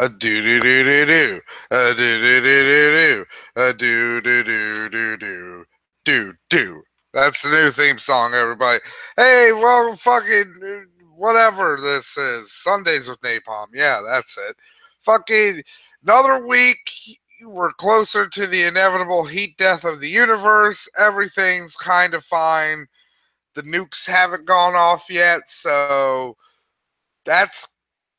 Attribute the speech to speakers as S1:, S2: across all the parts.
S1: A do do do do do. A do do do do do. A do do do do do. Do. That's the new theme song, everybody. Hey, well, fucking whatever this is. Sundays with Napalm. Yeah, that's it. Fucking another week. We're closer to the inevitable heat death of the universe. Everything's kind of fine. The nukes haven't gone off yet, so that's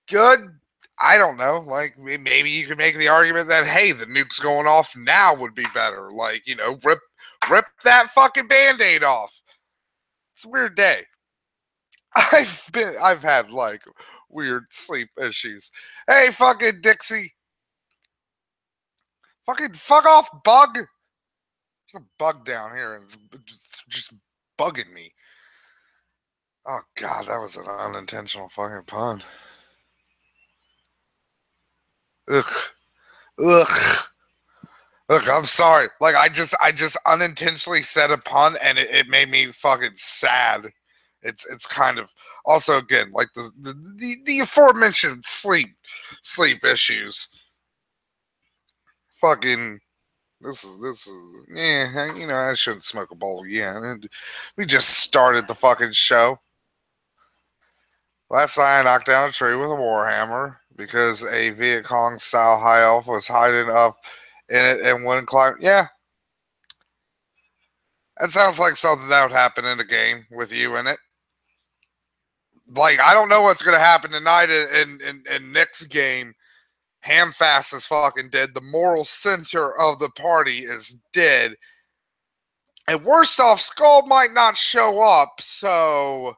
S1: good. I don't know. Like maybe you could make the argument that hey, the nuke's going off now would be better. Like rip that fucking band-aid off. It's a weird day. I've had like weird sleep issues. Hey, fucking Dixie, fucking fuck off, bug. There's a bug down here and it's just bugging me. Oh god, that was an unintentional fucking pun. Ugh. Ugh. Look, I'm sorry. Like I just unintentionally said a pun and it made me fucking sad. It's kind of also again like the aforementioned sleep issues. Fucking this is yeah, I shouldn't smoke a bowl again. We just started the fucking show. Last night I knocked down a tree with a warhammer because a Viet Cong style high elf was hiding up in it and wouldn't climb. Yeah, that sounds like something that would happen in a game with you in it. Like, I don't know what's going to happen tonight in Nick's game. Hamfast is fucking dead. The moral center of the party is dead. And worst off, Skull might not show up, so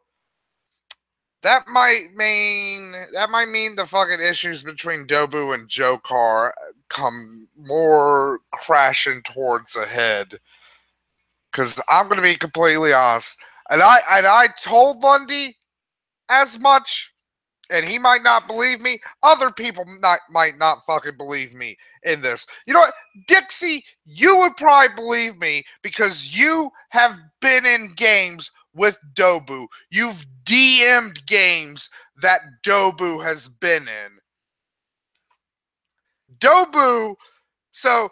S1: that might mean the fucking issues between Dobu and Jokar come more crashing towards a head. Because I'm going to be completely honest, and I told Lundy as much, and he might not believe me. Other people might not fucking believe me in this. You know what, Dixie, you would probably believe me because you have been in games with Dobu. You've DM'd games that Dobu has been in. Dobu, so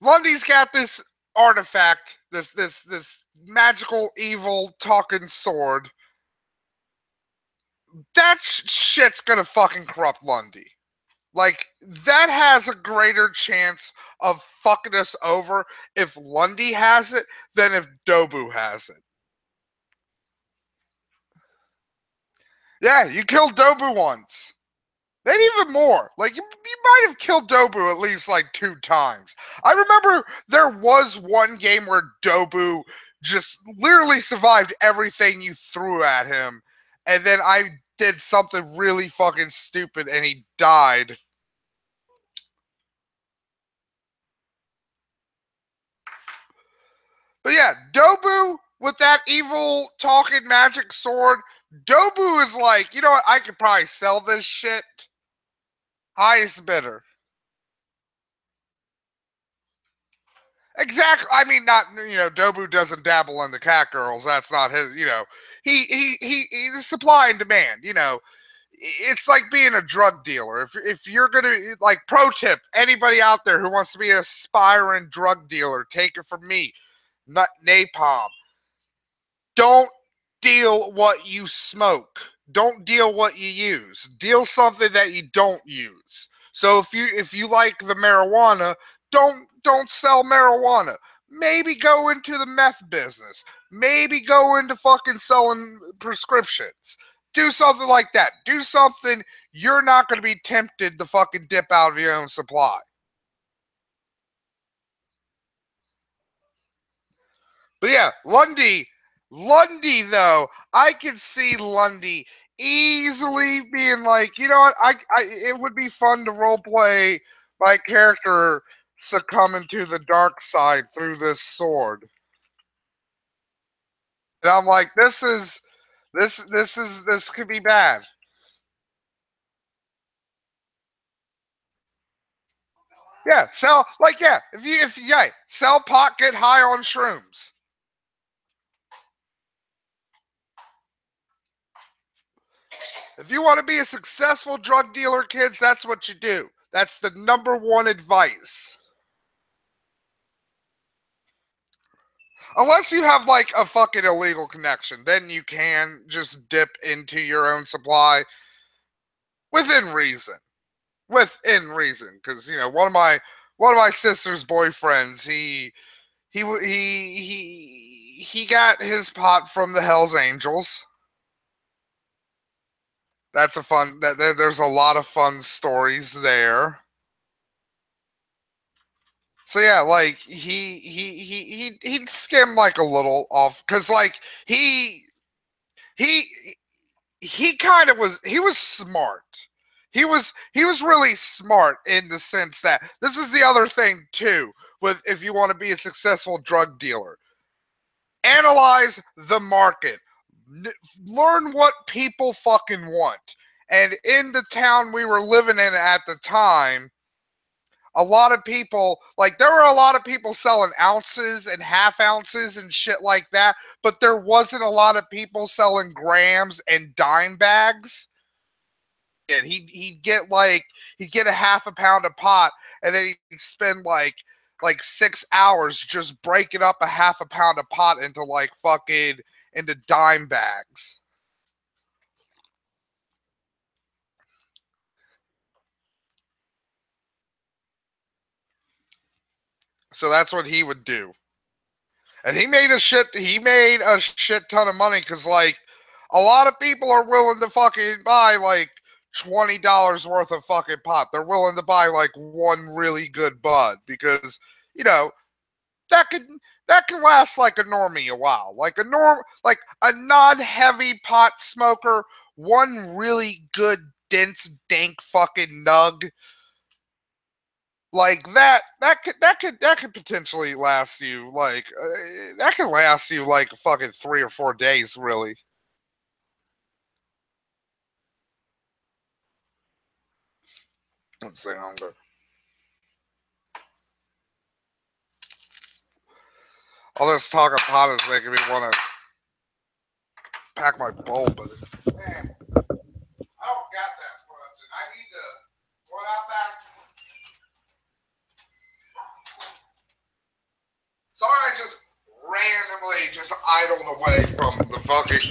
S1: Lundy's got this artifact, this magical evil talking sword. That shit's gonna fucking corrupt Lundy. Like, that has a greater chance of fucking us over if Lundy has it than if Dobu has it. Yeah, you killed Dobu once. Maybe even more. Like, you might have killed Dobu at least like 2 times. I remember there was one game where Dobu just literally survived everything you threw at him. And then I did something really fucking stupid and he died. But yeah, Dobu with that evil talking magic sword, Dobu is like, you know what? I could probably sell this shit. Highest bidder. Exactly. I mean, not Dobu doesn't dabble in the cat girls. That's not his. He's supply and demand. It's like being a drug dealer. If you're gonna like pro tip, anybody out there who wants to be an aspiring drug dealer, take it from me, not Napalm. Don't deal what you smoke. Don't deal what you use. Deal something that you don't use. So if you like the marijuana, don't sell marijuana. Maybe go into the meth business. Maybe go into fucking selling prescriptions. Do something like that. Do something you're not going to be tempted to fucking dip out of your own supply. But yeah, Lundy though, I can see Lundy easily being like, you know what, it would be fun to role play my character succumbing to the dark side through this sword. And I'm like, this could be bad. Yeah, sell like yeah, if sell pot, get high on shrooms. If you want to be a successful drug dealer, kids, that's what you do. That's the number one advice. Unless you have like a fucking illegal connection, then you can just dip into your own supply within reason. Within reason, because one of my sister's boyfriends, he got his pot from the Hell's Angels. That's a fun. There's a lot of fun stories there. So yeah, like he skimmed like a little off because like he he kind of was smart. He was really smart in the sense that this is the other thing too with if you want to be a successful drug dealer. Analyze the market. Learn what people fucking want. And in the town we were living in at the time, a lot of people, like, there were a lot of people selling ounces and half ounces and shit like that, but there wasn't a lot of people selling grams and dime bags. And he'd get a half a pound of pot, and then he'd spend like 6 hours just breaking up a half a pound of pot into like fucking into dime bags. So that's what he would do. And he made a shit ton of money because like a lot of people are willing to fucking buy like $20 worth of fucking pot. They're willing to buy like one really good bud because you know that could that can last like a normie a while. Like a non-heavy pot smoker, one really good dense dank fucking nug like that could potentially last you like that could last you like fucking 3 or 4 days really. Let's see. All this talk of pot is making me want to pack my bowl, but man, I don't got that much, and I need to. When I'm back, sorry, I just randomly just idled away from the fucking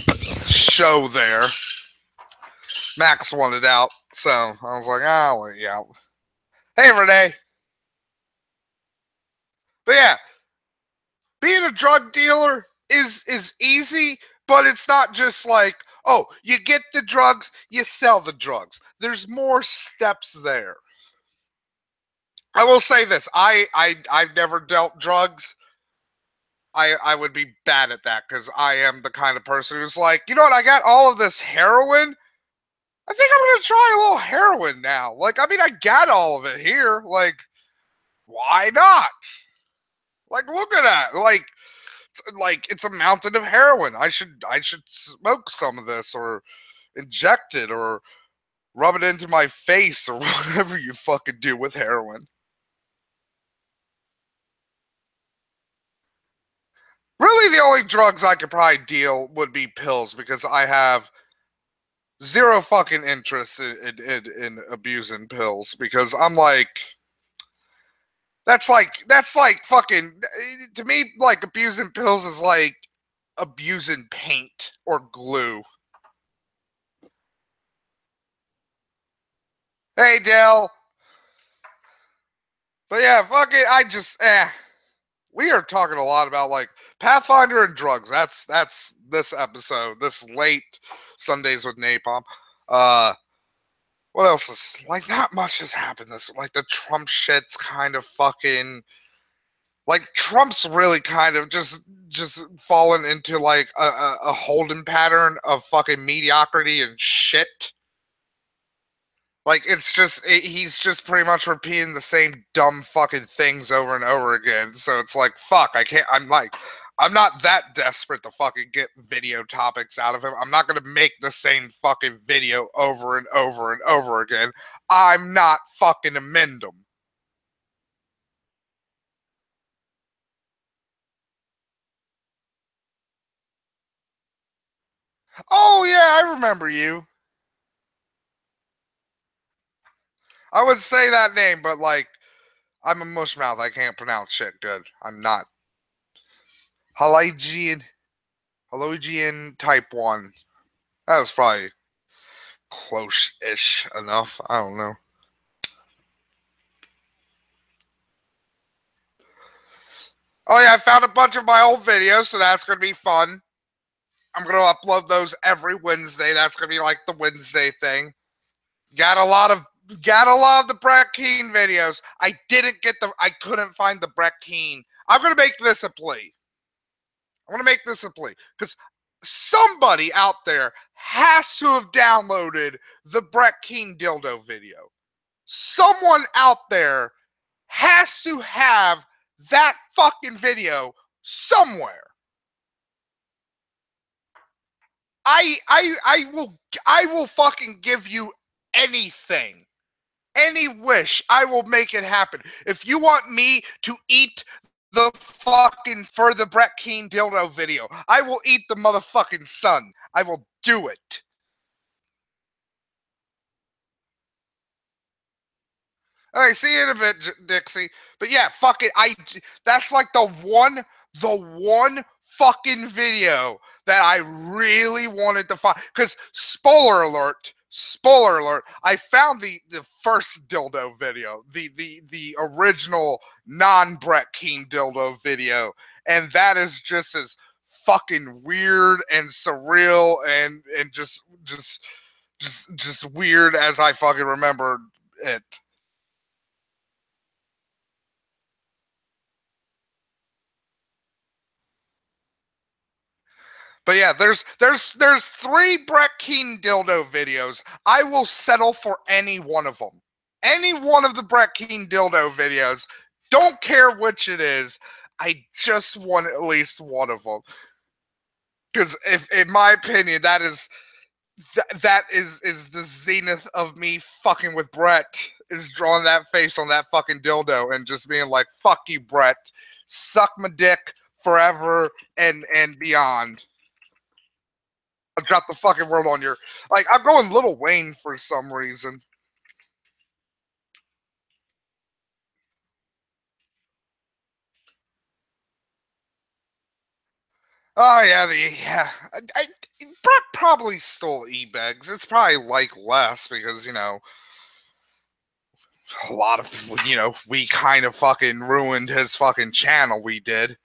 S1: show there. Max wanted out, so I was like, I'll let you out. Hey, Renee. But yeah, being a drug dealer is easy, but it's not just like, oh, you get the drugs, you sell the drugs. There's more steps there. I will say this: I've never dealt drugs. I would be bad at that because I am the kind of person who's like, you know what? I got all of this heroin. I think I'm gonna try a little heroin now. Like, I mean, I got all of it here. Like, why not? Like, look at that. Like it's a mountain of heroin. I should smoke some of this or inject it or rub it into my face or whatever you fucking do with heroin. Really, the only drugs I could probably deal would be pills because I have zero fucking interest in abusing pills because I'm like that's like fucking to me like abusing pills is like abusing paint or glue. Hey Dell, but yeah, fuck it. I just we are talking a lot about like Pathfinder and drugs. That's this episode, this late Sundays with Napalm. Uh, what else is like? Not much has happened. This like the Trump shit's kind of fucking like Trump's really kind of just fallen into like a holding pattern of fucking mediocrity and shit. Like he's just pretty much repeating the same dumb fucking things over and over again. So it's like fuck, I can't. I'm not that desperate to fucking get video topics out of him. I'm not gonna make the same fucking video over and over and over again. I'm not fucking amend them. Oh yeah, I remember you. I would say that name, but like, I'm a mushmouth. I can't pronounce shit good. I'm not. Halogian, Halogian type 1. That was probably close-ish enough. I don't know. Oh yeah, I found a bunch of my old videos, so that's gonna be fun. I'm gonna upload those every Wednesday. That's gonna be like the Wednesday thing. Got a lot of the Brett Keane videos. I couldn't find the Brett Keane. I'm gonna make this a plea. I'm gonna make this a plea because somebody out there has to have downloaded the Brett Keane dildo video. Someone out there has to have that fucking video somewhere. I will fucking give you anything. Any wish, I will make it happen. If you want me to eat the fucking for the Brett Keane dildo video, I will eat the motherfucking sun. I will do it. All right, see you in a bit, Dixie. But yeah, fuck it. That's like the one fucking video that I really wanted to find. Because spoiler alert, I found the first dildo video, the original non Brett Keane dildo video, and that is just as fucking weird and surreal and just weird as I fucking remember it. But yeah, there's 3 Brett Keane dildo videos. I will settle for any one of them. Any one of the Brett Keane dildo videos. Don't care which it is. I just want at least one of them. Because if, in my opinion, that is the zenith of me fucking with Brett. Is drawing that face on that fucking dildo and just being like, "Fuck you, Brett. Suck my dick forever and beyond." I'll drop the fucking word on your. Like, I'm going Little Wayne for some reason. Oh yeah, Brett probably stole e-bags. It's probably like less because a lot of we kind of fucking ruined his fucking channel. We did.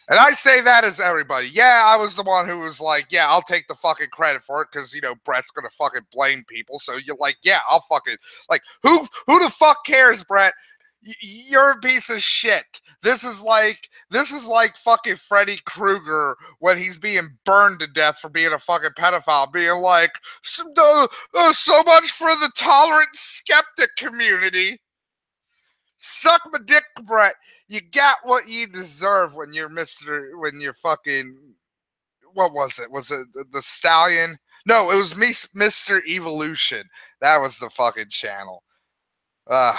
S1: And I say that as everybody. Yeah, I was the one who was like, yeah, I'll take the fucking credit for it because Brett's gonna fucking blame people. So you're like, yeah, I'll fucking like who the fuck cares, Brett? You're a piece of shit. This is like fucking Freddy Krueger when he's being burned to death for being a fucking pedophile, being like, so much for the tolerant skeptic community. Suck my dick, Brett. You got what you deserve when you're fucking, what was it? Was it the Stallion? No, it was me, Mr. Evolution. That was the fucking channel. Uh,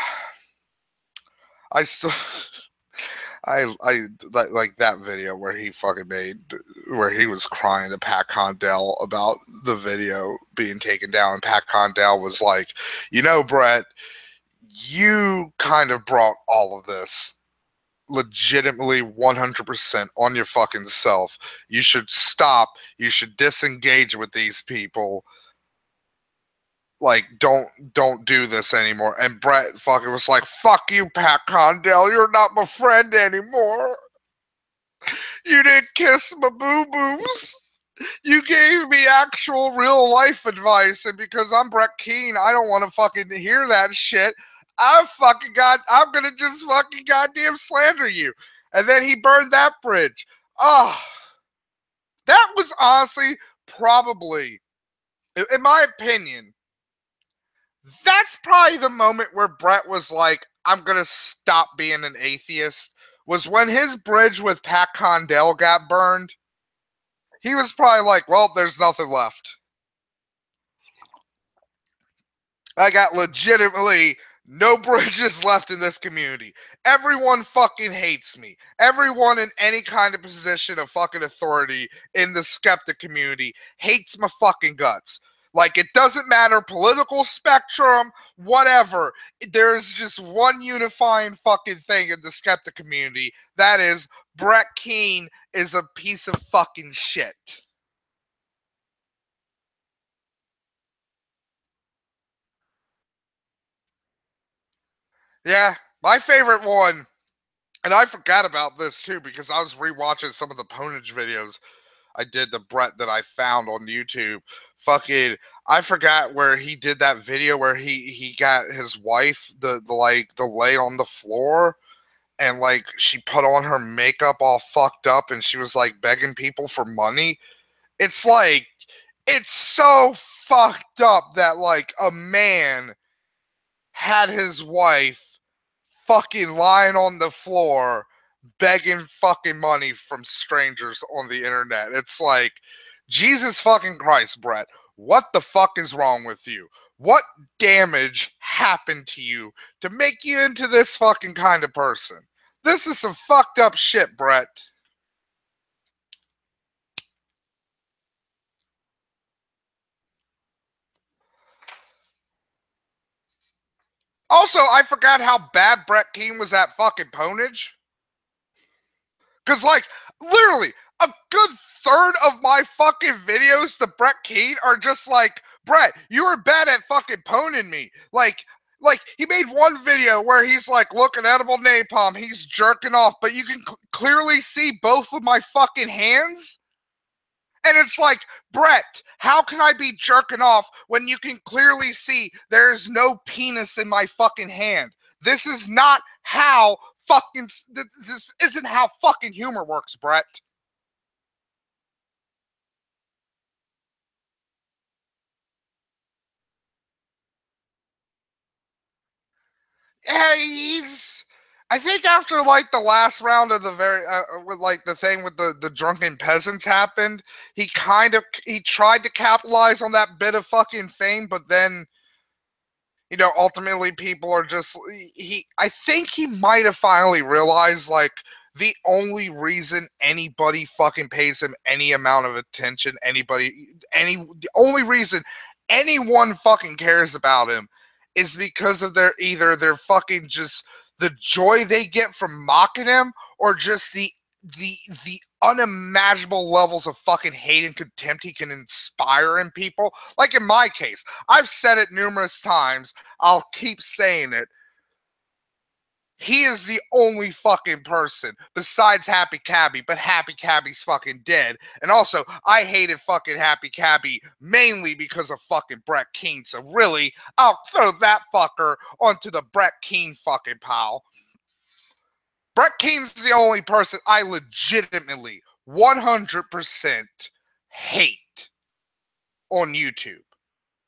S1: I still, I like that video where he fucking where he was crying to Pat Condell about the video being taken down. And Pat Condell was like, Brett, you kind of brought all of this legitimately 100% on your fucking self. You should stop. You should disengage with these people. Like, don't do this anymore. And Brett fucking was like, fuck you, Pat Condell. You're not my friend anymore. You didn't kiss my boo-boos. You gave me actual real life advice, and because I'm Brett Keane, I don't want to fucking hear that shit. I'm gonna just fucking goddamn slander you. And then he burned that bridge. Oh, that was honestly probably, in my opinion, that's probably the moment where Brett was like, I'm gonna stop being an atheist. Was when his bridge with Pat Condell got burned. He was probably like, well, there's nothing left. I got legitimately no bridges left in this community. Everyone fucking hates me. Everyone in any kind of position of fucking authority in the skeptic community hates my fucking guts. Like, it doesn't matter, political spectrum, whatever. There's just one unifying fucking thing in the skeptic community. That is, Brett Keane is a piece of fucking shit. Yeah, my favorite one, and I forgot about this too because I was rewatching some of the Ponage videos I did, the Brett that I found on YouTube. Fucking, I forgot where he did that video where he got his wife the lay on the floor, and like she put on her makeup all fucked up and she was like begging people for money. It's like, it's so fucked up that like a man had his wife fucking lying on the floor begging fucking money from strangers on the internet. It's like, Jesus fucking Christ, Brett. What the fuck is wrong with you? What damage happened to you to make you into this fucking kind of person? This is some fucked up shit, Brett. Also, I forgot how bad Brett Keane was at fucking ponage. Because, like, literally, a good third of my fucking videos to Brett Keane are just like, Brett, you were bad at fucking poning me. Like he made one video where he's like, looking edible napalm, he's jerking off, but you can clearly see both of my fucking hands. And it's like, Brett, how can I be jerking off when you can clearly see there is no penis in my fucking hand? This is not how fucking, this isn't how fucking humor works, Brett. Yeah, he's, I think after like the last round of the with like the thing with the drunken peasants happened, he tried to capitalize on that bit of fucking fame, but then, you know, ultimately people are just, I think he might have finally realized like the only reason anybody fucking pays him any amount of attention, the only reason anyone fucking cares about him is because of either their fucking just the joy they get from mocking him, or just the the unimaginable levels of fucking hate and contempt he can inspire in people. Like in my case, I've said it numerous times, I'll keep saying it. He is the only fucking person besides Happy Cabby, but Happy Cabby's fucking dead. And also, I hated fucking Happy Cabby mainly because of fucking Brett Keane. So really, I'll throw that fucker onto the Brett Keane fucking pile. Brett Keane's the only person I legitimately 100% hate on YouTube.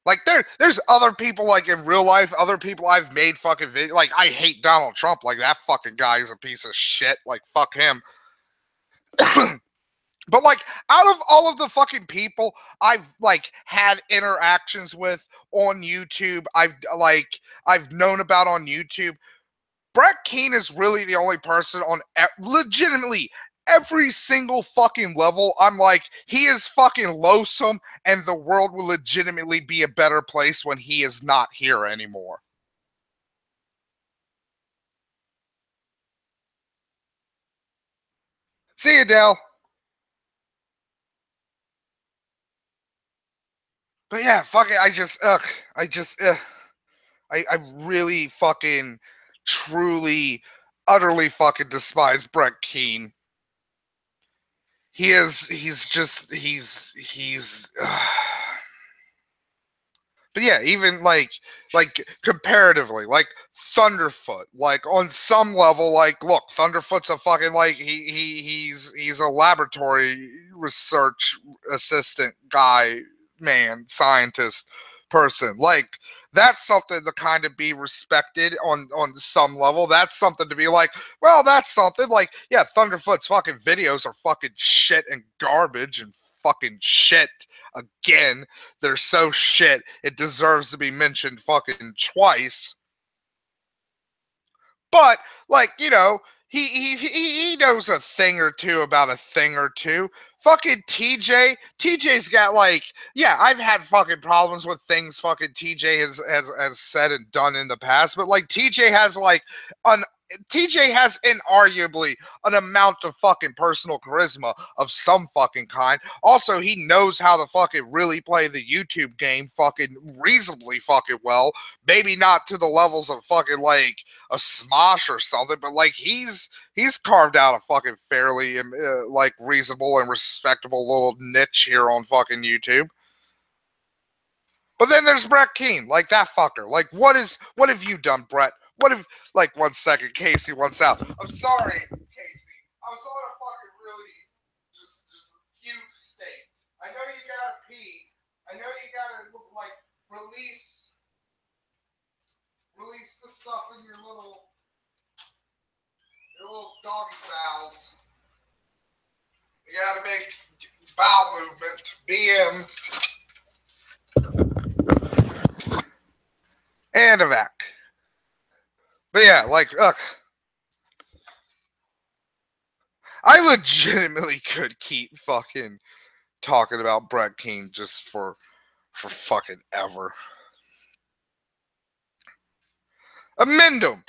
S1: Like there's other people like in real life, other people I've made fucking video. Like I hate Donald Trump. Like that fucking guy is a piece of shit. Like fuck him. But like out of all of the fucking people I've like had interactions with on YouTube, I've known about on YouTube, Brett Keane is really the only person on legitimately every single fucking level. I'm like, he is fucking loathsome, and the world will legitimately be a better place when he is not here anymore. See you, Dale. But yeah, fuck it. I really fucking, truly, utterly fucking despise Brett Keane. But yeah, even like comparatively, like Thunderfoot, like on some level, like look, Thunderfoot's a fucking like he's a laboratory research assistant guy, man, scientist person. Like that's something to kind of be respected on some level. That's something to be like, well, that's something. Like, yeah, Thunderfoot's fucking videos are fucking shit and garbage and fucking shit again. They're so shit, it deserves to be mentioned fucking twice. But like, you know, he knows a thing or two about a thing or two. fucking TJ's got like, yeah, I've had fucking problems with things fucking TJ has said and done in the past, but like TJ has like an TJ has inarguably an amount of fucking personal charisma of some fucking kind. Also, he knows how to fucking really play the YouTube game fucking reasonably fucking well. Maybe not to the levels of fucking like a Smosh or something, but like he's carved out a fucking fairly like reasonable and respectable little niche here on fucking YouTube. But then there's Brett Keane, like that fucker. Like what have you done, Brett? What if, like, 1 second, Casey wants out. I'm sorry, Casey. I was on a fucking really just fugue state. I know you gotta pee. I know you gotta like release the stuff in your little doggy bowels. You gotta make bowel movement. BM. And a vac. But yeah, like, ugh. I legitimately could keep fucking talking about Brett Keane just for fucking ever. Amend him.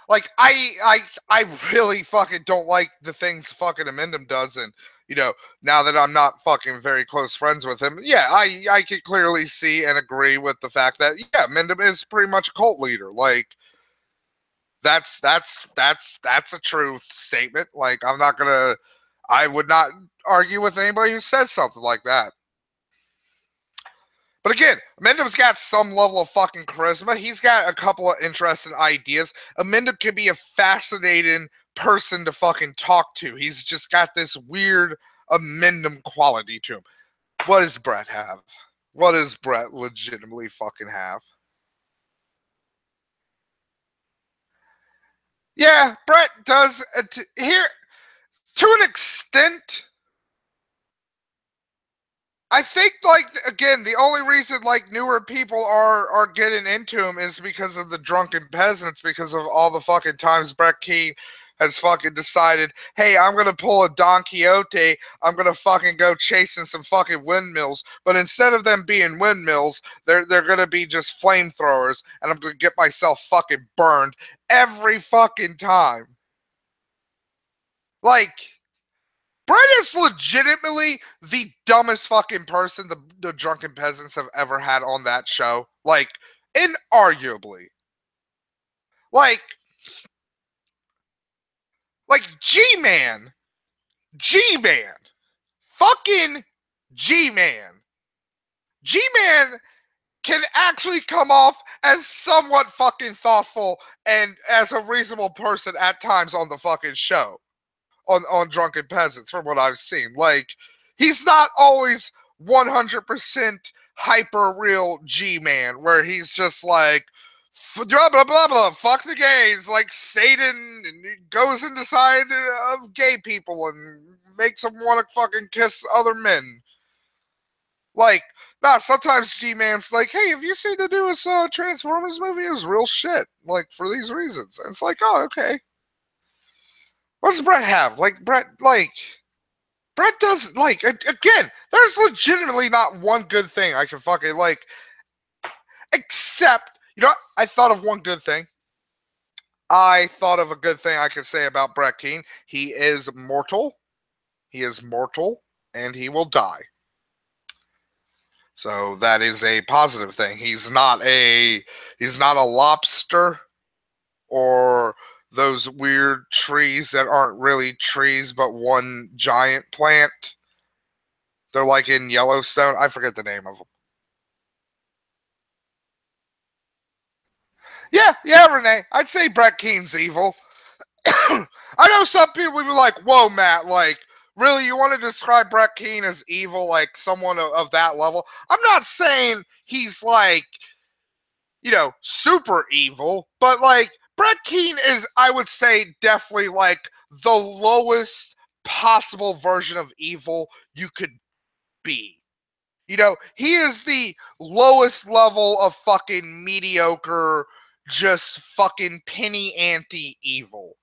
S1: Like, I really fucking don't like the things fucking Amendum does, and you know, now that I'm not fucking very close friends with him, yeah, I can clearly see and agree with the fact that yeah, Amendum is pretty much a cult leader. Like, that's a true statement. Like, I would not argue with anybody who says something like that. But again, Amendum's got some level of fucking charisma. He's got a couple of interesting ideas. Amendum can be a fascinating person to fucking talk to. He's just got this weird Amendum quality to him. What does Brett have? What does Brett legitimately fucking have? Yeah, Brett does here to an extent. I think, like, again, the only reason like newer people are getting into him is because of the drunken peasants, because of all the fucking times Brett Keane has fucking decided, hey, I'm gonna pull a Don Quixote, I'm gonna fucking go chasing some fucking windmills, but instead of them being windmills, they're gonna be just flamethrowers, and I'm gonna get myself fucking burned every fucking time. Like, Brett is legitimately the dumbest fucking person the drunken peasants have ever had on that show. Like, inarguably. Like G-Man. G-Man. Fucking G-Man. G-Man can actually come off as somewhat fucking thoughtful and as a reasonable person at times on the fucking show. On Drunken Peasants, from what I've seen. Like, he's not always 100% hyper real G-Man, where he's just like, blah, blah, blah, blah, fuck the gays, like Satan, and he goes inside of gay people and makes them want to fucking kiss other men. Like, nah, sometimes G-Man's like, hey, have you seen the newest Transformers movie? It was real shit, like, for these reasons. And it's like, oh, okay. What does Brett have? Brett does, like, again, there's legitimately not one good thing I can fucking, like, except, you know what? I thought of one good thing. I thought of a good thing I could say about Brett Keane. He is mortal. He is mortal, and he will die. So that is a positive thing. He's not a lobster or those weird trees that aren't really trees but one giant plant. They're like in Yellowstone. I forget the name of them. Yeah, Renee. I'd say Brett Keane's evil. I know some people would be like, whoa, Matt, like, really, you want to describe Brett Keane as evil, like someone of that level? I'm not saying he's like, you know, super evil, but like, Brett Keane is, I would say, definitely like the lowest possible version of evil you could be. You know, he is the lowest level of fucking mediocre, just fucking penny ante evil.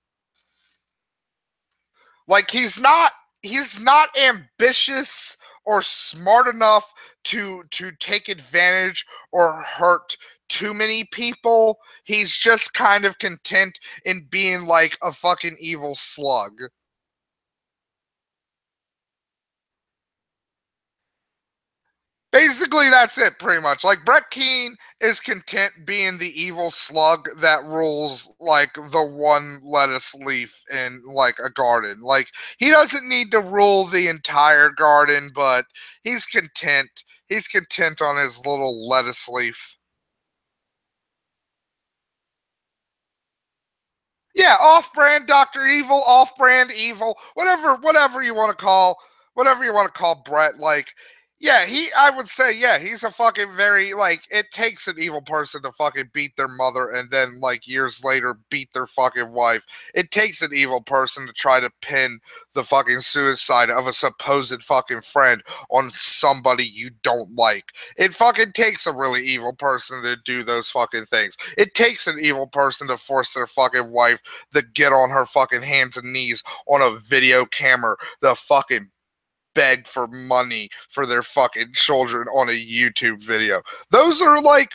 S1: Like, he's not he's not ambitious or smart enough to take advantage or hurt too many people. He's just kind of content in being like a fucking evil slug. Basically, that's it, pretty much. Like, Brett Keane is content being the evil slug that rules, like, the one lettuce leaf in, like, a garden. Like, he doesn't need to rule the entire garden, but he's content. He's content on his little lettuce leaf. Yeah, off-brand Doctor Evil, off-brand Evil, whatever you want to call, whatever you want to call Brett. Like, yeah, I would say, yeah, he's a fucking very like. It takes an evil person to fucking beat their mother and then like years later beat their fucking wife. It takes an evil person to try to pin the fucking suicide of a supposed fucking friend on somebody you don't like. It fucking takes a really evil person to do those fucking things. It takes an evil person to force their fucking wife to get on her fucking hands and knees on a video camera to fucking beg for money for their fucking children on a YouTube video. Those are like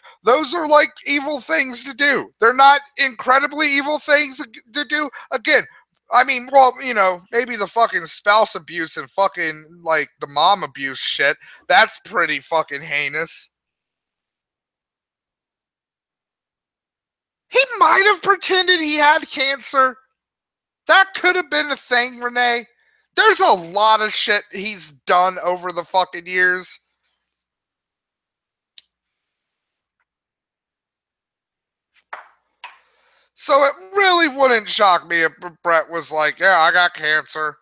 S1: evil things to do. They're not incredibly evil things to do. Again, I mean, well, maybe the fucking spouse abuse and fucking like the mom abuse shit, that's pretty fucking heinous. He might have pretended he had cancer. That could have been a thing, Renee. There's a lot of shit he's done over the fucking years. So it really wouldn't shock me if Brett was like, yeah, I got cancer.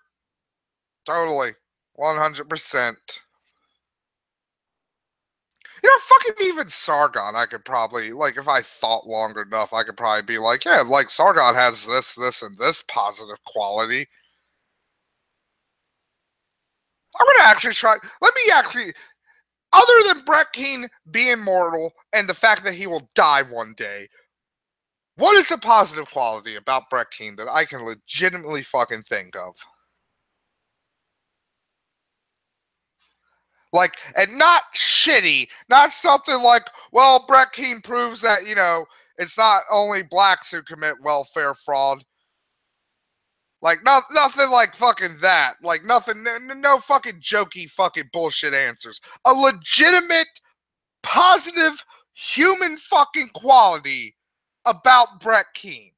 S1: Totally. 100%. Fucking even Sargon, I could probably, like, if I thought long enough, I could probably be like, yeah, like, Sargon has this, and this positive quality. I'm going to actually try. Let me actually, other than Brett Keane being mortal and the fact that he will die one day, what is a positive quality about Brett Keane that I can legitimately fucking think of? Like, and not shitty, not something like, well, Brett Keane proves that, it's not only blacks who commit welfare fraud. Like, nothing like fucking that. Like, nothing, no fucking jokey fucking bullshit answers. A legitimate, positive, human fucking quality about Brett Keane.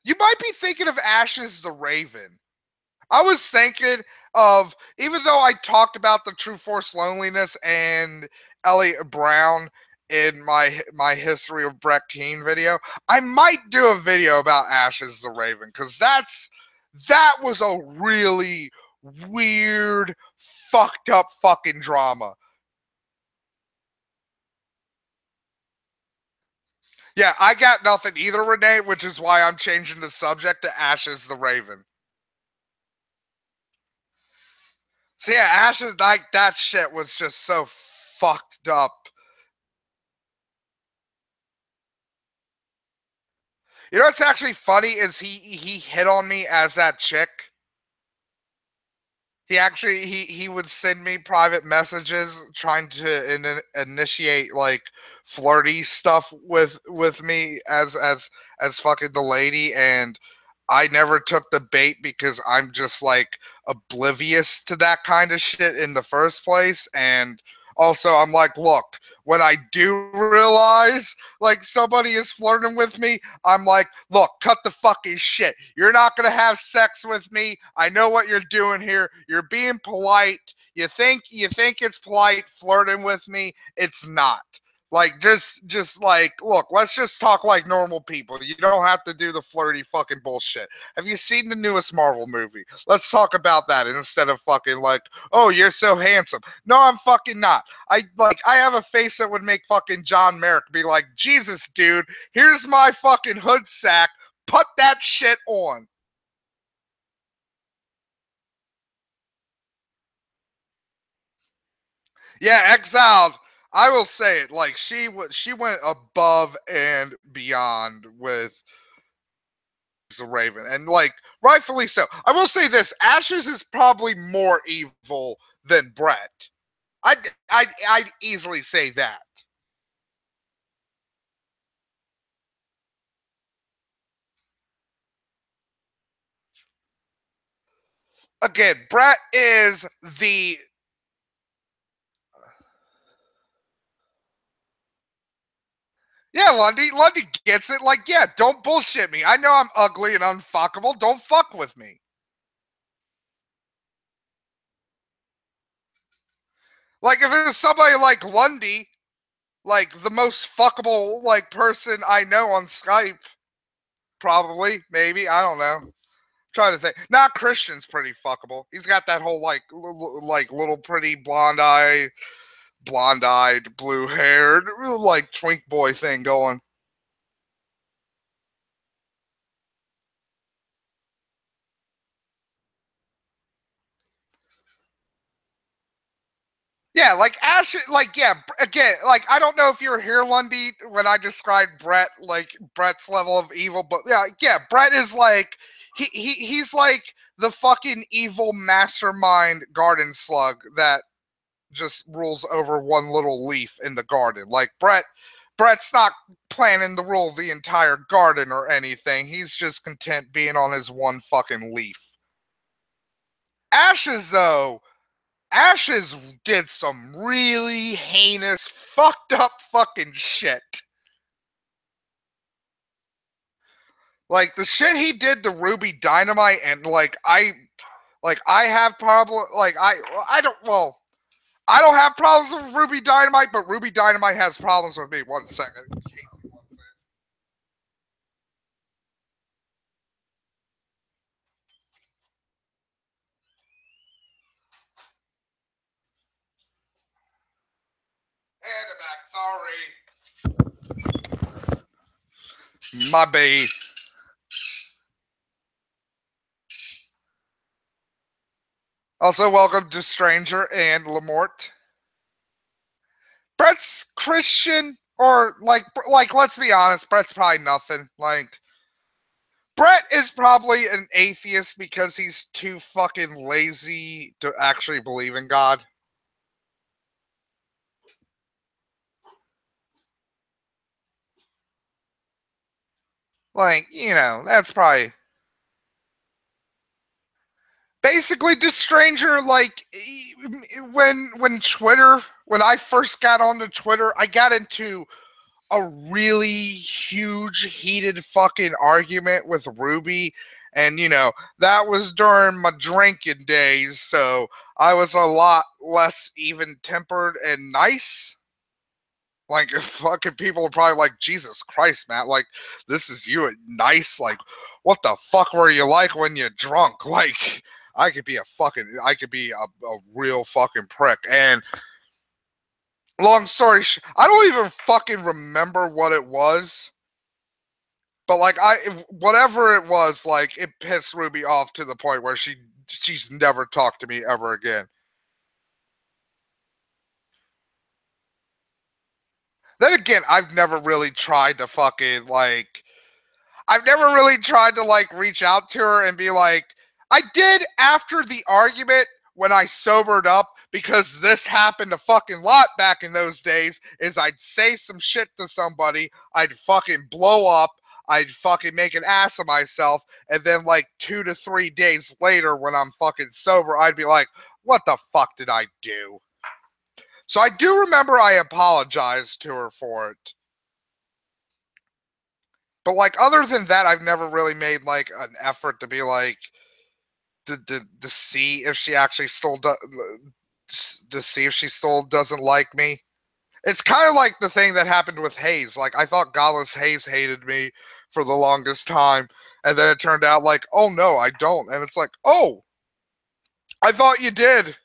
S1: You might be thinking of Ashes the Raven. I was thinking of, even though I talked about the True Force Loneliness and Elliot Brown in my history of Brett Keane video, I might do a video about Ashes the Raven, because that was a really weird, fucked up fucking drama. Yeah, I got nothing either, Renee, which is why I'm changing the subject to Ashes the Raven. So yeah, Ashes, like, that shit was just so fucked up. You know what's actually funny is he hit on me as that chick. He actually he would send me private messages trying to initiate like flirty stuff with me as fucking the lady, and I never took the bait because I'm just like oblivious to that kind of shit in the first place. And also I'm like, look, when I do realize like somebody is flirting with me, I'm like, look, cut the fucking shit. You're not gonna have sex with me. I know what you're doing here. You're being polite. You think it's polite flirting with me. It's not. Like, just like, look, let's just talk like normal people. You don't have to do the flirty fucking bullshit. Have you seen the newest Marvel movie? Let's talk about that instead of fucking like, oh, you're so handsome. No, I'm fucking not. I have a face that would make fucking John Merrick be like, Jesus, dude, here's my fucking hood sack. Put that shit on. Yeah, exiled. I will say it. Like, she went above and beyond with. the Raven, and like rightfully so. I will say this: Ashes is probably more evil than Brett. I'd easily say that. Again, Brett is the yeah, Lundy. Lundy gets it. Like, yeah, don't bullshit me. I know I'm ugly and unfuckable. Don't fuck with me. Like, if it's somebody like Lundy, like the most fuckable like person I know on Skype, probably, maybe, I don't know. I'm trying to think. Not Christian's pretty fuckable. He's got that whole like like little pretty blonde-eyed, blue-haired, like twink boy thing going. Yeah, like Ash, like yeah. Again, like I don't know if you were here, Lundy, when I described Brett, like Brett's level of evil, but yeah. Brett is like he's like the fucking evil mastermind garden slug that just rules over one little leaf in the garden. Like Brett's not planning to rule the entire garden or anything. He's just content being on his one fucking leaf. Ashes, though, Ashes did some really heinous, fucked up fucking shit. Like the shit he did to Ruby Dynamite, and I have problem. Like I don't well. I don't have problems with Ruby Dynamite, but Ruby Dynamite has problems with me. 1 second. And I'm back. Sorry. My bad. Also, welcome to Stranger and Lamort. Brett's Christian, or like let's be honest, Brett's probably nothing. Like Brett is probably an atheist because he's too fucking lazy to actually believe in God. Like, that's probably basically just Stranger. Like when I first got onto Twitter, I got into a really huge heated fucking argument with Ruby, and that was during my drinking days, so I was a lot less even tempered and nice. Like fucking people are probably like, Jesus Christ, Matt, like this is you at nice. Like, what the fuck were you like when you're drunk? Like I could be a real fucking prick. And long story I don't even fucking remember what it was. But like whatever it was, like it pissed Ruby off to the point where she's never talked to me ever again. Then again, I've never really tried to fucking like I've never really tried to like reach out to her and be like, I did after the argument when I sobered up, because this happened a fucking lot back in those days. Is I'd say some shit to somebody, I'd fucking blow up, I'd fucking make an ass of myself, and then like 2 to 3 days later when I'm fucking sober, I'd be like, what the fuck did I do? So I do remember I apologized to her for it. But like other than that, I've never really made like an effort to be like to see if she actually still to see if she still doesn't like me. It's kind of like the thing that happened with Hayes. Like I thought Gallus Hayes hated me for the longest time, and then it turned out like, oh no, I don't. And it's like, oh, I thought you did.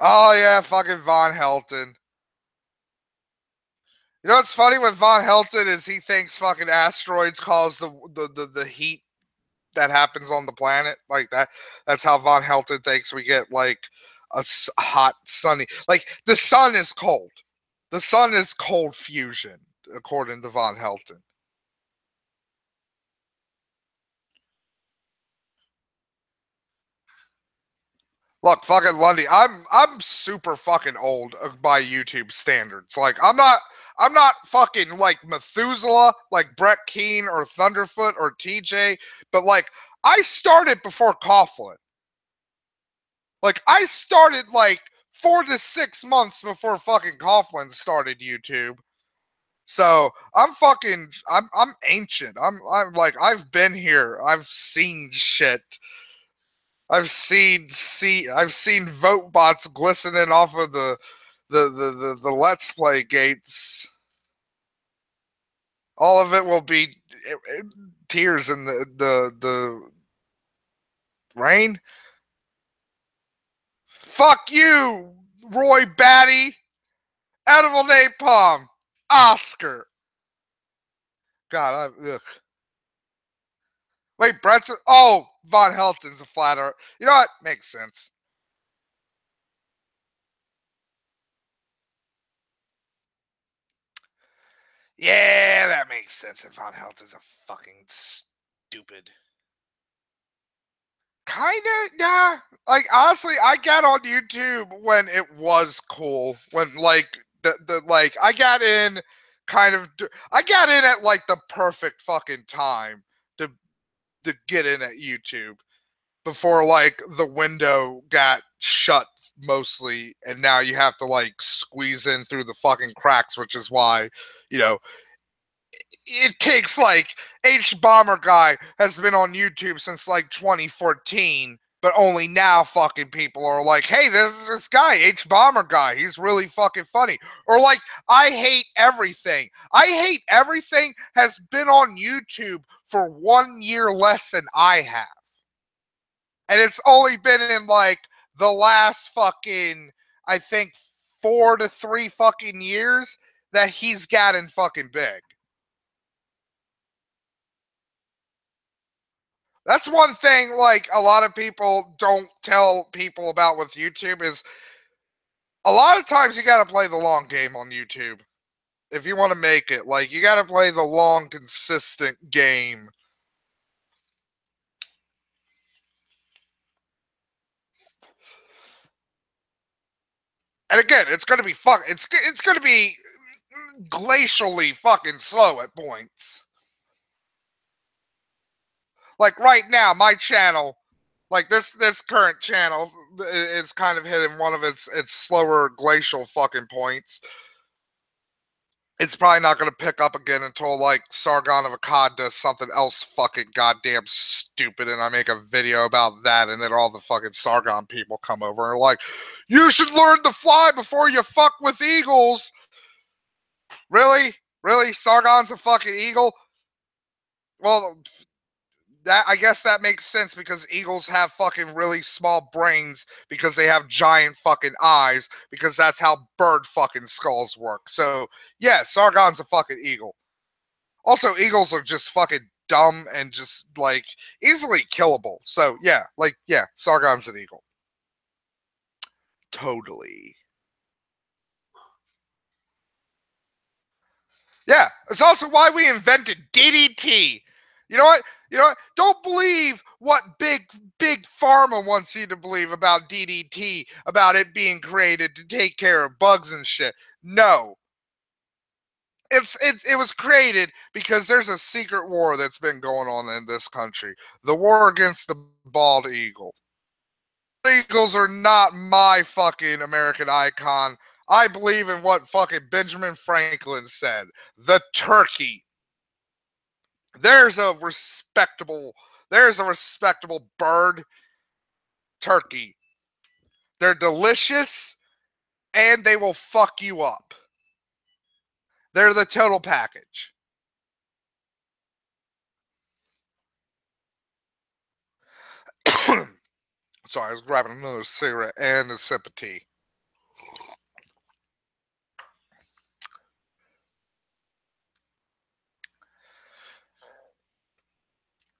S1: Oh yeah, fucking Von Helton. You know what's funny with Von Helton is he thinks fucking asteroids cause the heat that happens on the planet like that. That's how Von Helton thinks we get like a hot sunny. Like the sun is cold. The sun is cold fusion, according to Von Helton. Look, fucking Lundy, I'm super fucking old by YouTube standards. Like I'm not fucking like Methuselah, like Brett Keane or Thunderfoot or TJ, but like I started before Coughlin. Like I started like 4 to 6 months before fucking Coughlin started YouTube. So I'm ancient. I'm like I've been here. I've seen shit. I've seen vote bots glistening off of the Let's Play gates. All of it will be tears in the rain. Fuck you, Roy Batty. Edible Napalm. Oscar. God, ugh. Wait, Brett's. Oh, Von Helton's a flat earth. You know what? Makes sense. Yeah, that makes sense. And Von Helton's a fucking stupid. Kinda, yeah. Like honestly, I got on YouTube when it was cool. When like the like I got in kind of I got in at like the perfect fucking time to get in at YouTube before like the window got shut mostly and now you have to like squeeze in through the fucking cracks, which is why, you know, it takes like H Bomber Guy has been on YouTube since like 2014, but only now fucking people are like, hey, this guy, H Bomber Guy, he's really fucking funny. Or like, I Hate Everything. I Hate Everything has been on YouTube for 1 year less than I have. And it's only been in like the last fucking, I think, 4 to 3 fucking years that he's gotten fucking big. That's one thing like a lot of people don't tell people about with YouTube is a lot of times you got to play the long game on YouTube. If you want to make it, like you got to play the long consistent game. And again, it's going to be it's going to be glacially fucking slow at points. Like right now my channel, like this current channel is kind of hitting one of its slower glacial fucking points. It's probably not going to pick up again until like Sargon of Akkad does something else fucking goddamn stupid and I make a video about that and then all the fucking Sargon people come over and are like, you should learn to fly before you fuck with eagles. Really? Really? Sargon's a fucking eagle? Well, that I guess that makes sense because eagles have fucking really small brains because they have giant fucking eyes because that's how bird fucking skulls work. So yeah, Sargon's a fucking eagle. Also, eagles are just fucking dumb and just like easily killable. So yeah, like yeah, Sargon's an eagle. Totally. Yeah, it's also why we invented DDT. You know what? You know what? Don't believe what big pharma wants you to believe about DDT, about it being created to take care of bugs and shit. No. It was created because there's a secret war that's been going on in this country. The war against the bald eagle. Eagles are not my fucking American icon. I believe in what fucking Benjamin Franklin said. The turkey. There's a respectable bird. Turkey. They're delicious and they will fuck you up. They're the total package. Sorry, I was grabbing another cigarette and a sip of tea.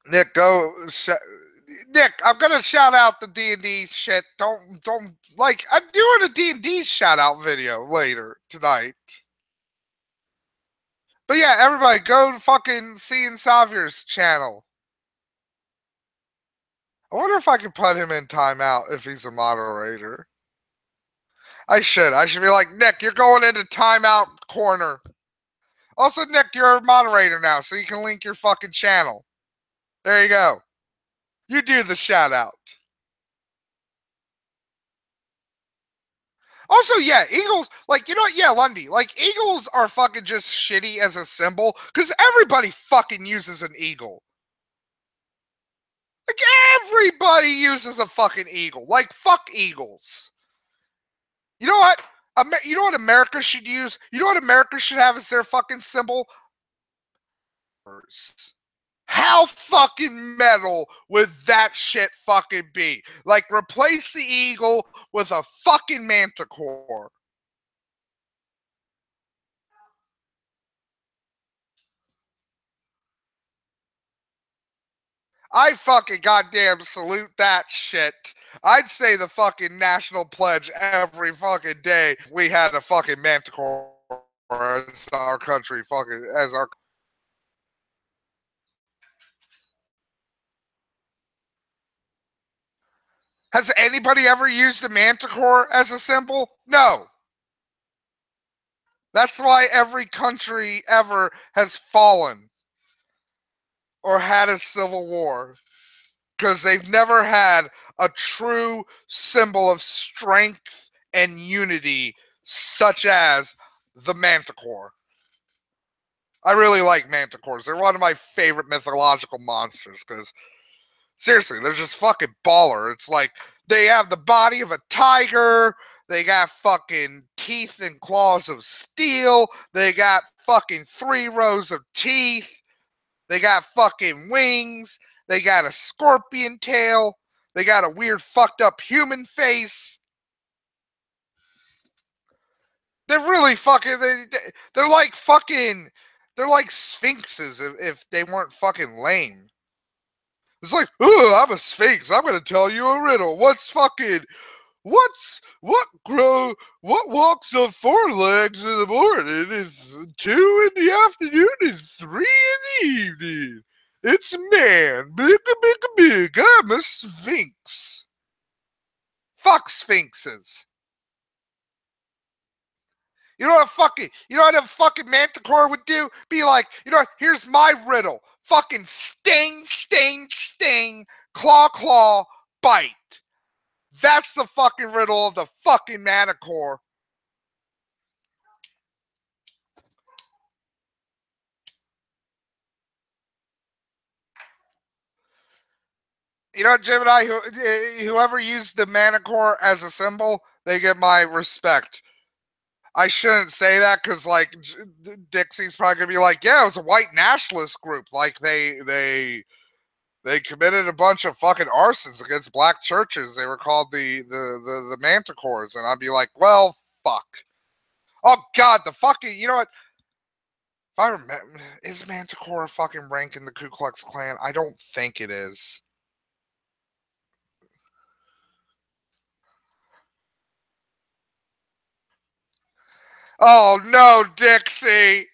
S1: Nick, Nick, I'm gonna shout out the D&D shit. Don't like I'm doing a D&D shout out video later tonight. But yeah, everybody go to fucking Cian Savier's channel. I wonder if I could put him in timeout if he's a moderator. I should. I should be like, Nick, you're going into timeout corner. Also, Nick, you're a moderator now, so you can link your fucking channel. There you go. You do the shout out. Also, yeah, Eagles, like, you know what? Yeah, Lundy, like, Eagles are fucking just shitty as a symbol because everybody fucking uses an eagle. Like, everybody uses a fucking eagle. Like, fuck Eagles. You know what? You know what America should use? You know what America should have as their fucking symbol? How fucking metal would that shit fucking be? Like, replace the eagle with a fucking manticore. I fucking goddamn salute that shit. I'd say the fucking national pledge every fucking day if we had a fucking manticore as our country fucking as our. Has anybody ever used a manticore as a symbol? No. That's why every country ever has fallen or had a civil war. Because they've never had a true symbol of strength and unity such as the manticore. I really like manticores. They're one of my favorite mythological monsters because seriously, they're just fucking baller. It's like they have the body of a tiger. They got fucking teeth and claws of steel. They got fucking 3 rows of teeth. They got fucking wings. They got a scorpion tail. They got a weird fucked up human face. They're really fucking. They're like fucking. They're like sphinxes if they weren't fucking lame. It's like, oh, I'm a sphinx. I'm gonna tell you a riddle. What walks on 4 legs in the morning is 2 in the afternoon is 3 in the evening. It's man, big, big, big. I'm a sphinx. Fuck sphinxes. You know what a fucking manticore would do? Be like, you know what, here's my riddle. Fucking sting, sting, sting, claw, claw, bite. That's the fucking riddle of the fucking manticore. You know, Jim and I, whoever used the manticore as a symbol, they get my respect. I shouldn't say that because, like, Dixie's probably gonna be like, "Yeah, it was a white nationalist group. Like, they committed a bunch of fucking arsons against black churches. They were called the Manticores," and I'd be like, "Well, fuck. Oh God, the fucking. You know what? If I remember, is Manticore fucking rank in the Ku Klux Klan? I don't think it is. Oh no, Dixie.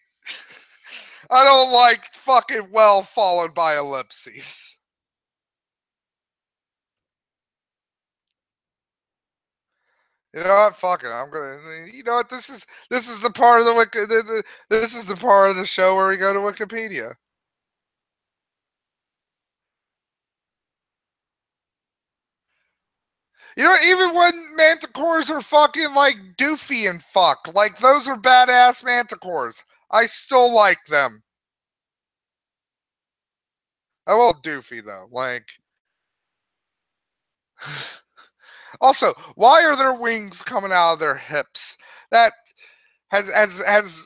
S1: I don't like fucking well followed by ellipses. You know what? Fuck it. I'm gonna. You know what? This is the part of this is the part of the show where we go to Wikipedia. You know, even when manticores are fucking like doofy and fuck, like those are badass manticores. I still like them. I will doofy though. Like, also, why are their wings coming out of their hips? That has.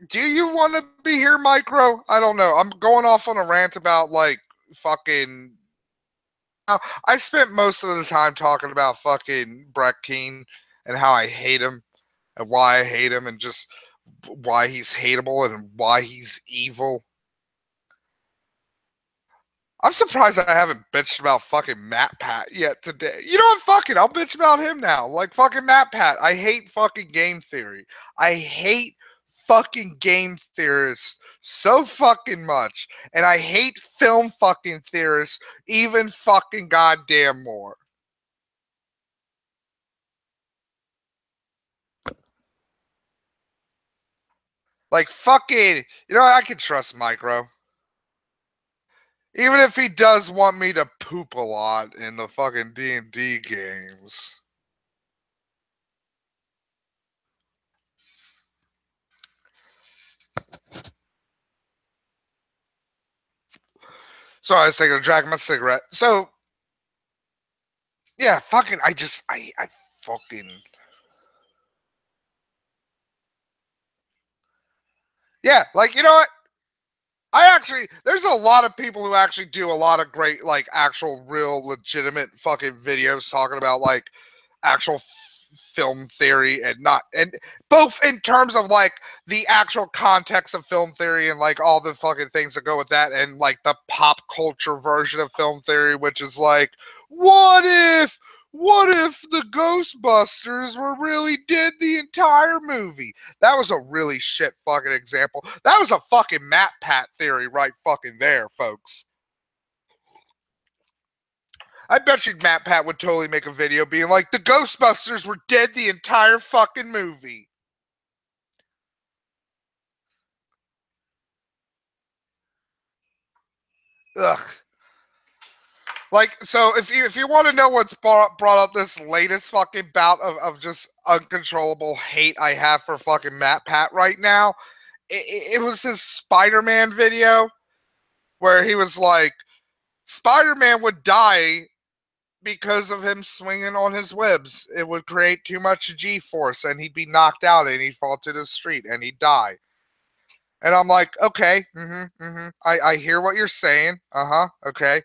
S1: Do you want to be here, Micro? I don't know. I'm going off on a rant about like fucking. I spent most of the time talking about fucking Brett Keane and how I hate him and why I hate him and just why he's hateable and why he's evil. I'm surprised I haven't bitched about fucking Matt Pat yet today. You know what? Fucking, I'll bitch about him now. Like fucking Matt Pat. I hate fucking game theory. I hate fucking game theorists so fucking much, and I hate film fucking theorists even fucking goddamn more. Like fucking, you know what? I can trust Micro. Even if he does want me to poop a lot in the fucking D&D games. Sorry, I was taking a drag of my cigarette. So, yeah, fucking, I fucking. Yeah, like, you know what? There's a lot of people who actually do a lot of great, like, actual, real, legitimate fucking videos talking about, like, actual film theory and not, and both in terms of, like, the actual context of film theory and, like, all the fucking things that go with that, and, like, the pop culture version of film theory, which is like, what if the Ghostbusters were really dead the entire movie? That was a really shit fucking example. That was a fucking Matt Pat theory right fucking there, folks. I bet you Matt Pat would totally make a video being like, the Ghostbusters were dead the entire fucking movie. Ugh. Like, so if you want to know what's brought up this latest fucking bout of just uncontrollable hate I have for fucking Matt Pat right now, it was his Spider-Man video where he was like, Spider-Man would die because of him swinging on his webs. It would create too much G-force and he'd be knocked out and he'd fall to the street and he'd die. And I'm like, okay, I hear what you're saying. Okay.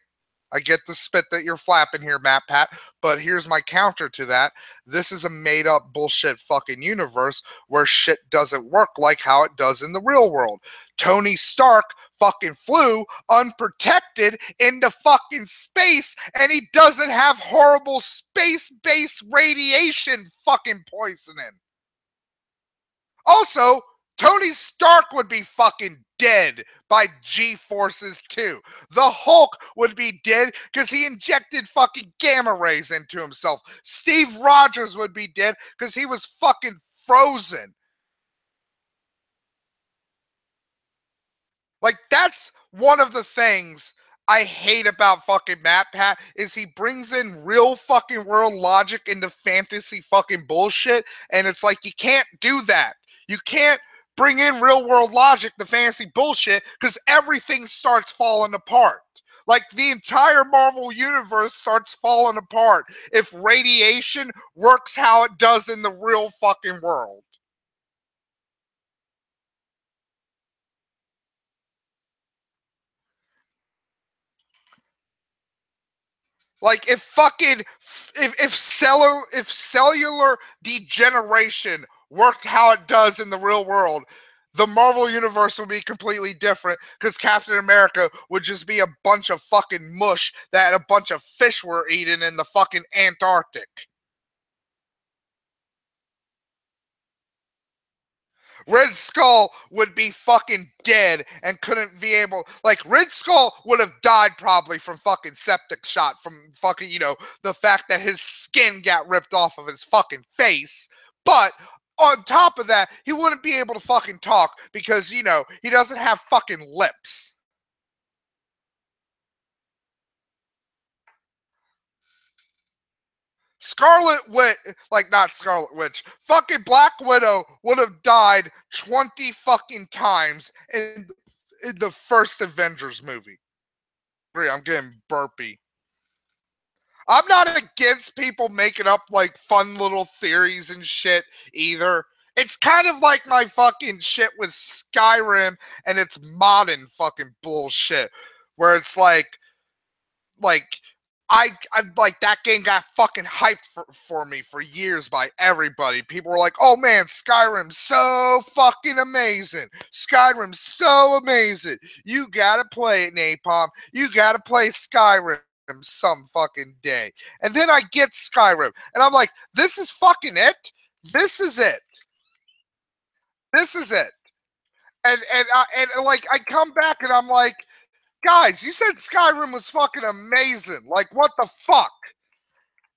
S1: I get the spit that you're flapping here, Matt Pat, but here's my counter to that. This is a made up bullshit fucking universe where shit doesn't work like how it does in the real world. Tony Stark fucking flew unprotected into fucking space and he doesn't have horrible space-based radiation fucking poisoning. Also, Tony Stark would be fucking dead by G-forces too. The Hulk would be dead because he injected fucking gamma rays into himself. Steve Rogers would be dead because he was fucking frozen. Like, that's one of the things I hate about fucking Matt Pat is he brings in real fucking world logic into fantasy fucking bullshit, and it's like, you can't do that. You can't bring in real world logic to fantasy bullshit because everything starts falling apart. Like, the entire Marvel universe starts falling apart if radiation works how it does in the real fucking world. Like, if cellular degeneration worked how it does in the real world, the Marvel universe would be completely different because Captain America would just be a bunch of fucking mush that a bunch of fish were eating in the fucking Antarctic. Red Skull would be fucking dead and couldn't be able, like, Red Skull would have died probably from fucking septic shot from fucking, the fact that his skin got ripped off of his fucking face. But on top of that, he wouldn't be able to fucking talk because, he doesn't have fucking lips. Scarlet Witch, like, not Scarlet Witch, fucking Black Widow would have died 20 fucking times in the first Avengers movie. I'm getting burpy. I'm not against people making up like fun little theories and shit either. It's kind of like my fucking shit with Skyrim and its modding fucking bullshit, where it's like I like that game got fucking hyped for me for years by everybody. People were like, "Oh man, Skyrim's so fucking amazing. Skyrim's so amazing. You gotta play it, Napalm. You gotta play Skyrim some fucking day." And then I get Skyrim, and I'm like, "This is fucking it. This is it. This is it." And like I come back and I'm like, guys, you said Skyrim was fucking amazing. Like, what the fuck?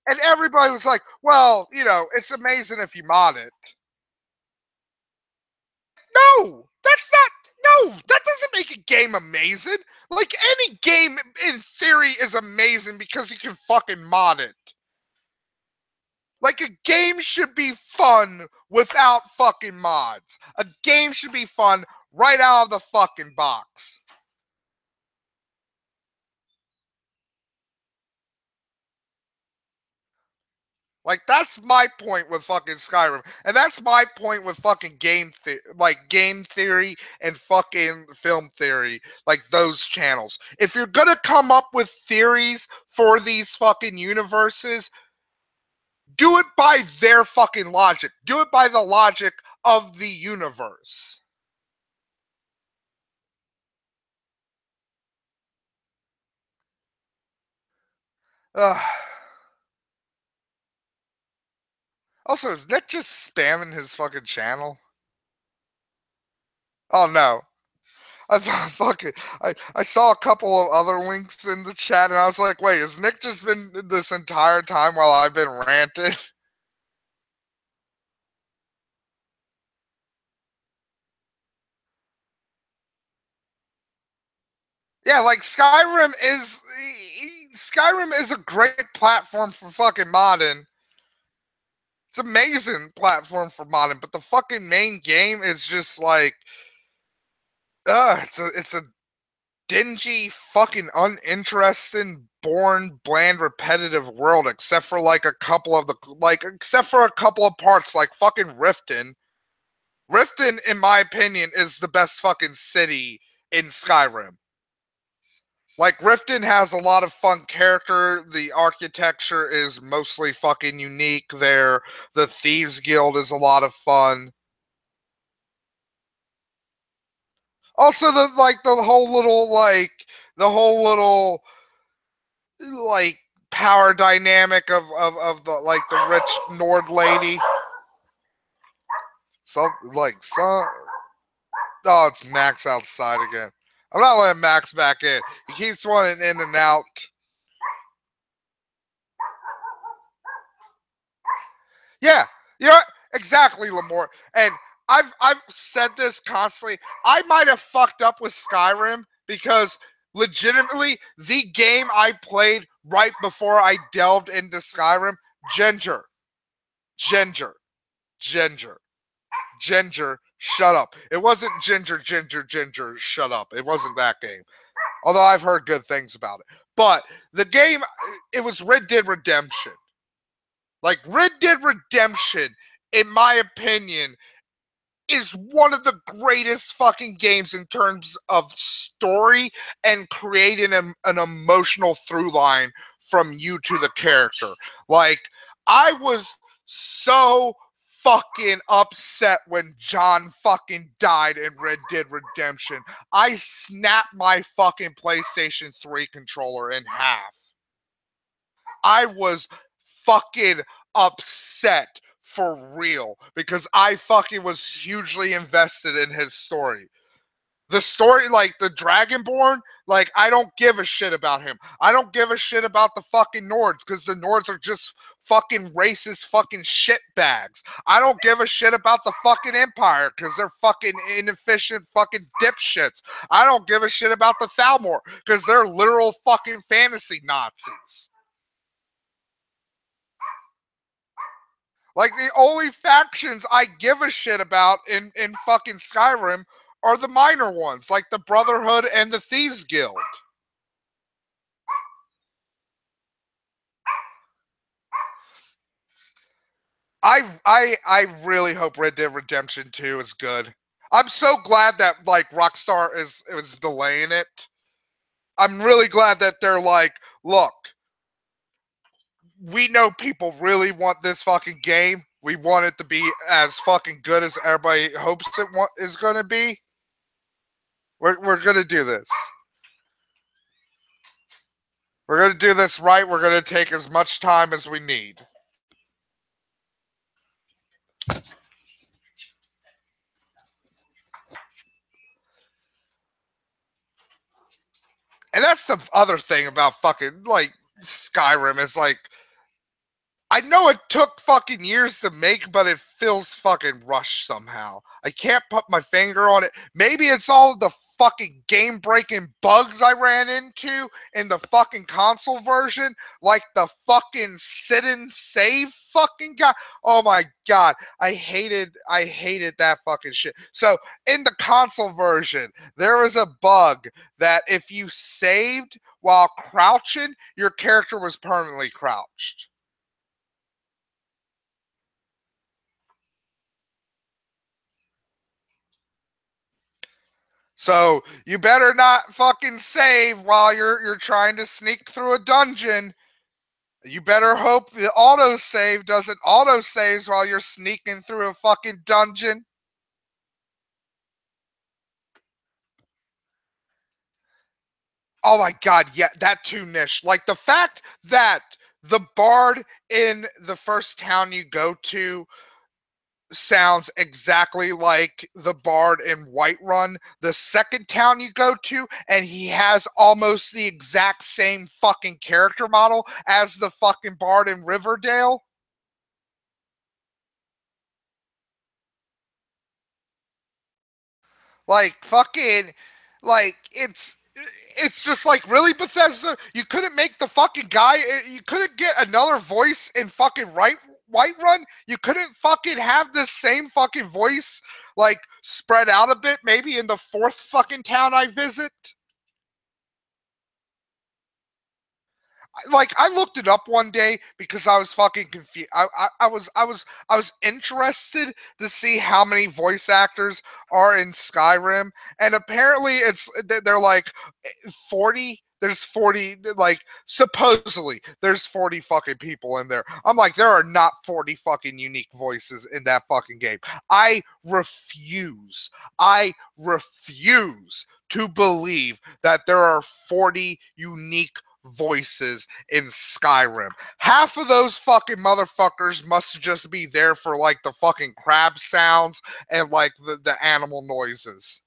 S1: And everybody was like, well, it's amazing if you mod it. No, that's not. No, that doesn't make a game amazing. Like, any game in theory is amazing because you can fucking mod it. Like, a game should be fun without fucking mods. A game should be fun right out of the fucking box. Like, that's my point with fucking Skyrim, and that's my point with fucking game theory and fucking film theory, like those channels. If you're gonna come up with theories for these fucking universes, do it by their fucking logic. Do it by the logic of the universe. Ugh. Also, is Nick just spamming his fucking channel? Oh no. I thought fucking I saw a couple of other links in the chat and I was like, wait, has Nick just been this entire time while I've been ranting? Yeah, like Skyrim is a great platform for fucking modding. It's an amazing platform for modding, but the fucking main game is just like it's a dingy, fucking uninteresting, boring, bland, repetitive world, except for except for a couple of parts, like fucking Riften. Riften, in my opinion, is the best fucking city in Skyrim. Like, Riften has a lot of fun character. The architecture is mostly fucking unique there. The Thieves Guild is a lot of fun. Also, the whole little like power dynamic of the like the rich Nord lady. So oh, it's Max outside again. I'm not letting Max back in. He keeps running in and out. Yeah, you know what? Exactly, Lamore. And I've said this constantly. I might have fucked up with Skyrim because legitimately the game I played right before I delved into Skyrim, Ginger, Ginger, Ginger, Ginger, shut up. It wasn't Ginger, Ginger, Ginger, shut up. It wasn't that game. Although I've heard good things about it. But the game, it was Red Dead Redemption. Like, Red Dead Redemption, in my opinion, is one of the greatest fucking games in terms of story and creating an emotional through line from you to the character. Like, I was so fucking upset when John fucking died in Red Dead Redemption. I snapped my fucking PlayStation 3 controller in half. I was fucking upset for real because I fucking was hugely invested in his story. The story, like the Dragonborn, like I don't give a shit about him. I don't give a shit about the fucking Nords because the Nords are just fucking racist fucking shitbags. I don't give a shit about the fucking Empire because they're fucking inefficient fucking dipshits. I don't give a shit about the Thalmor because they're literal fucking fantasy Nazis. Like, the only factions I give a shit about in fucking Skyrim are the minor ones, like the Brotherhood and the Thieves Guild. I really hope Red Dead Redemption 2 is good. I'm so glad that like Rockstar is delaying it. I'm really glad that they're like, look, we know people really want this fucking game. We want it to be as fucking good as everybody hopes is going to be. We're going to do this. We're going to do this right. We're going to take as much time as we need. And that's the other thing about fucking like Skyrim is like I know it took fucking years to make, but it feels fucking rushed somehow. I can't put my finger on it. Maybe it's all the fucking game breaking bugs I ran into in the fucking console version, like the fucking sit and save fucking guy. Oh my god, I hated that fucking shit. So in the console version, there was a bug that if you saved while crouching, your character was permanently crouched. So you better not fucking save while you're trying to sneak through a dungeon. You better hope the autosave doesn't autosaves while you're sneaking through a fucking dungeon. Oh my god, yeah, that too, Nish. Like the fact that the bard in the first town you go to sounds exactly like the bard in Whiterun, the second town you go to, and he has almost the exact same fucking character model as the fucking bard in Riverdale. Like fucking like it's just like really Bethesda. You couldn't make the fucking guy. You couldn't get another voice in fucking Whiterun. You couldn't fucking have the same fucking voice like spread out a bit. Maybe in the fourth fucking town I visit. Like I looked it up one day because I was fucking confused. I was interested to see how many voice actors are in Skyrim, and apparently they're like 40. There's 40, like supposedly there's 40 fucking people in there. I'm like, there are not 40 fucking unique voices in that fucking game. I refuse. I refuse to believe that there are 40 unique voices in Skyrim. Half of those fucking motherfuckers must just be there for like the fucking crab sounds and like the animal noises.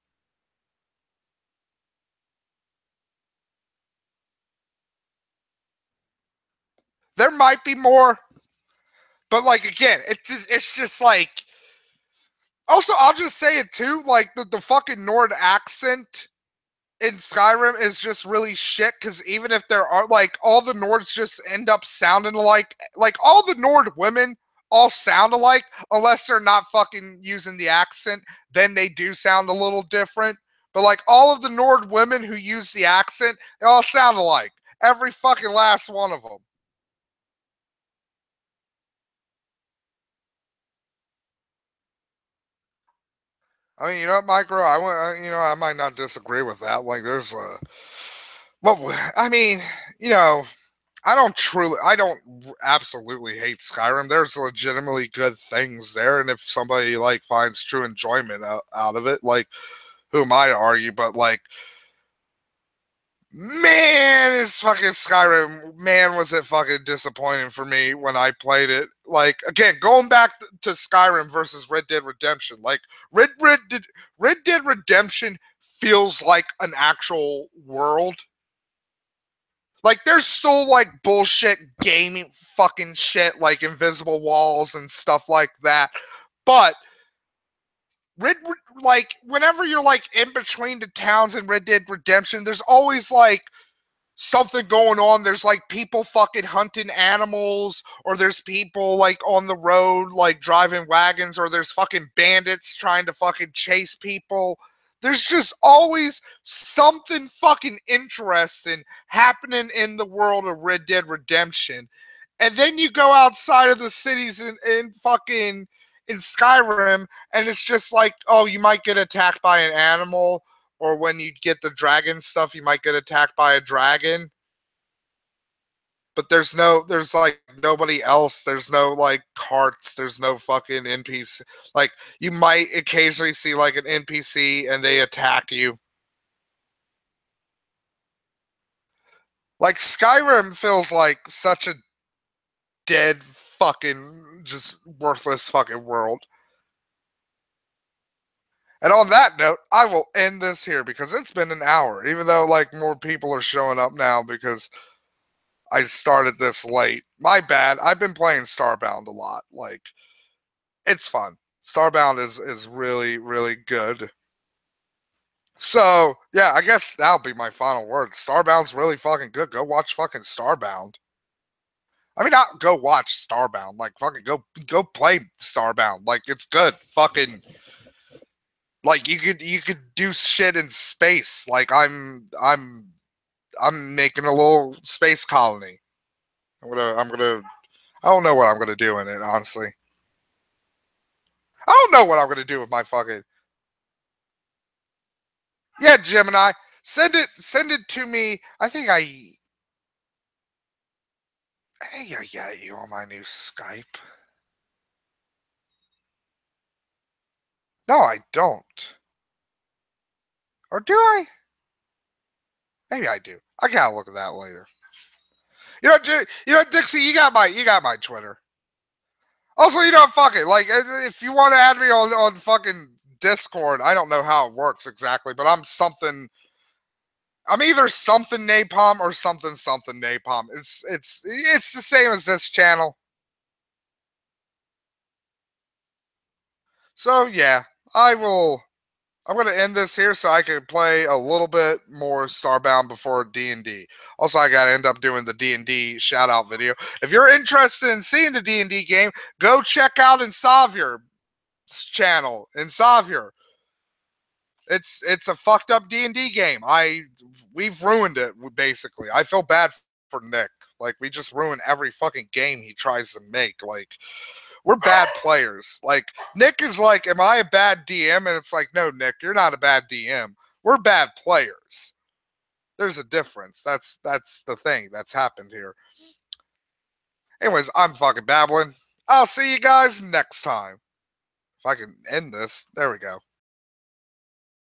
S1: There might be more, but like again, it's just like also I'll just say it too, like the fucking Nord accent in Skyrim is just really shit because even if there are like all the Nords just end up sounding like all the Nord women all sound alike unless they're not fucking using the accent, then they do sound a little different. But like all of the Nord women who use the accent, they all sound alike. Every fucking last one of them. I mean, you know what, Micro? I might not disagree with that. Like, there's a, well, I mean, you know, I don't absolutely hate Skyrim. There's legitimately good things there, and if somebody like finds true enjoyment out of it, like who am I to argue? But like, man, is fucking Skyrim. Man, was it fucking disappointing for me when I played it. Like again, going back to Skyrim versus Red Dead Redemption. Like Red Dead Redemption feels like an actual world. Like there's still like bullshit gaming fucking shit like invisible walls and stuff like that. But Red like whenever you're like in between the towns in Red Dead Redemption, there's always like something going on. There's like people fucking hunting animals, or there's people like on the road like driving wagons, or there's fucking bandits trying to fucking chase people. There's just always something fucking interesting happening in the world of Red Dead Redemption. And then you go outside of the cities in fucking in Skyrim, and it's just like, oh, you might get attacked by an animal, or when you get the dragon stuff, you might get attacked by a dragon. But there's like nobody else. There's no like carts. There's no fucking NPC. Like you might occasionally see like an NPC and they attack you. Like Skyrim feels like such a dead fucking just worthless fucking world. And on that note, I will end this here because it's been an hour, even though like more people are showing up now because I started this late. My bad. I've been playing Starbound a lot. Like it's fun. Starbound is really really good. So yeah, I guess that'll be my final word. Starbound's really fucking good. Go watch fucking Starbound. I mean, not go watch Starbound. Like fucking go play Starbound. Like it's good. Fucking like you could do shit in space. Like I'm making a little space colony. I'm gonna I don't know what I'm gonna do in it, honestly. I don't know what I'm gonna do with my fucking yeah, Gemini. Send it to me. I think I got you on my new Skype. No, I don't. Or do I? Maybe I do. I gotta look at that later. Dixie, you got my Twitter. Also, fuck it. Like, if you want to add me on fucking Discord, I don't know how it works exactly, but I'm something. I'm either something Napalm or something Napalm. It's the same as this channel. So yeah, I will. I'm going to end this here so I can play a little bit more Starbound before D&D. Also, I got to end up doing the D&D shout out video. If you're interested in seeing the D&D game, go check out Insavier's channel. Insavier. It's a fucked up D&D game. We've ruined it basically. I feel bad for Nick. Like we just ruin every fucking game he tries to make. Like we're bad players. Like Nick is like, am I a bad DM? And it's like, no, Nick, you're not a bad DM. We're bad players. There's a difference. That's the thing that's happened here. Anyways, I'm fucking babbling. I'll see you guys next time. If I can end this, there we go.